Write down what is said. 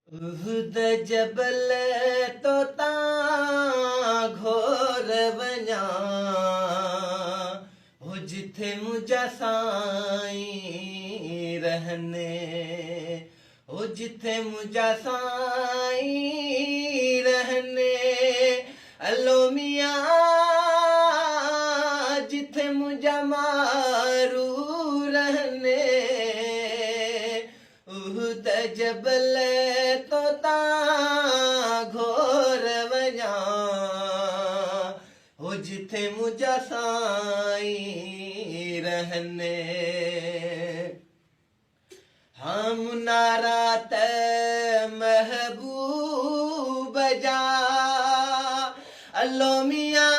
उहद जबल तो तां घोर वञा हो जिथे मुंहिंजा साईं रहने हो जिथे मुंहिंजा साईं रहने अलो मियां जिथे मुंहिंजा मारू रहने उहद जबल तो तां घोर वञा हो जिथे मुंहिंजा साईं रहने हम नारात महबूब जा अलो मियां